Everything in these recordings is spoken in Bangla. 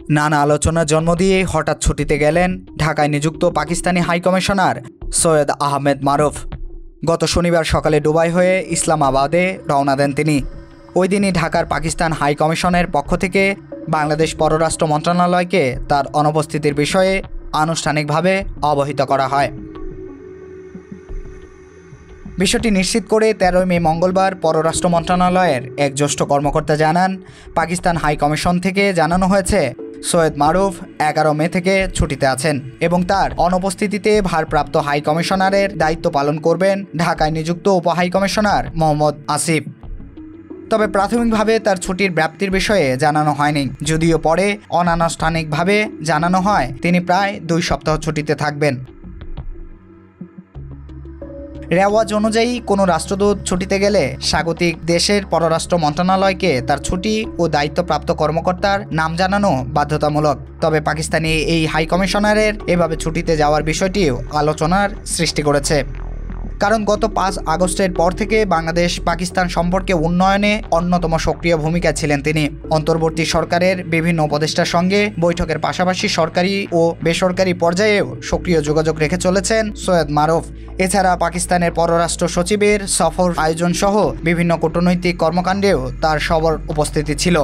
নানা আলোচনার জন্ম দিয়ে হঠাৎ ছুটিতে গেলেন ঢাকায় নিযুক্ত পাকিস্তানি হাইকমিশনার সৈয়দ আহমেদ মারুফ। গত শনিবার সকালে দুবাই হয়ে ইসলামাবাদে রওনা দেন তিনি। ওই দিনই ঢাকার পাকিস্তান হাইকমিশনের পক্ষ থেকে বাংলাদেশ পররাষ্ট্র মন্ত্রণালয়কে তার অনুপস্থিতির বিষয়ে আনুষ্ঠানিকভাবে অবহিত করা হয়। বিষয়টি নিশ্চিত করে 13 মে মঙ্গলবার পররাষ্ট্র মন্ত্রণালয়ের এক জ্যেষ্ঠ কর্মকর্তা জানান, পাকিস্তান হাইকমিশন থেকে জানানো হয়েছে সৈয়দ মারুফ 11 মে থেকে ছুটিতে আছেন এবং তার অনুপস্থিতিতে ভারপ্রাপ্ত হাইকমিশনারের দায়িত্ব পালন করবেন ঢাকায় নিযুক্ত উপহাইকমিশনার মোহাম্মদ আসিফ। তবে প্রাথমিকভাবে তার ছুটির ব্যাপ্তির বিষয়ে জানানো হয়নি, যদিও পরে অনানুষ্ঠানিকভাবে জানানো হয় তিনি প্রায় 2 সপ্তাহ ছুটিতে থাকবেন। রেওয়াজ অনুযায়ী কোনো রাষ্ট্রদূত ছুটিতে গেলে স্বাগতিক দেশের পররাষ্ট্র মন্ত্রণালয়কে তার ছুটি ও দায়িত্বপ্রাপ্ত কর্মকর্তার নাম জানানো বাধ্যতামূলক। তবে পাকিস্তানি এই হাইকমিশনারের এভাবে ছুটিতে যাওয়ার বিষয়টিও আলোচনার সৃষ্টি করেছে, কারণ গত 5 আগস্টের পর থেকে বাংলাদেশ পাকিস্তান সম্পর্কে উন্নয়নে অন্যতম সক্রিয় ভূমিকা ছিলেন তিনি। অন্তর্বর্তী সরকারের বিভিন্ন উপদেষ্টার সঙ্গে বৈঠকের পাশাপাশি সরকারি ও বেসরকারি পর্যায়েও সক্রিয় যোগাযোগ রেখে চলেছেন সৈয়দ মারুফ। এছাড়া পাকিস্তানের পররাষ্ট্র সচিবের সফর আয়োজন সহ বিভিন্ন কূটনৈতিক কর্মকাণ্ডেও তার সবর উপস্থিতি ছিল।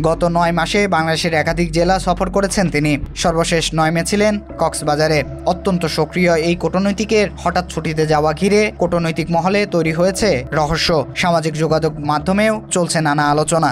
গত 9 মাসে বাংলাদেশের একাধিক জেলা সফর করেছেন তিনি। সর্বশেষ 9 মে ছিলেন কক্সবাজারে। অত্যন্ত সক্রিয় এই কূটনৈতিকের হঠাৎ ছুটিতে যাওয়া ঘিরে কূটনৈতিক মহলে তৈরি হয়েছে রহস্য। সামাজিক যোগাযোগ মাধ্যমেও চলছে নানা আলোচনা।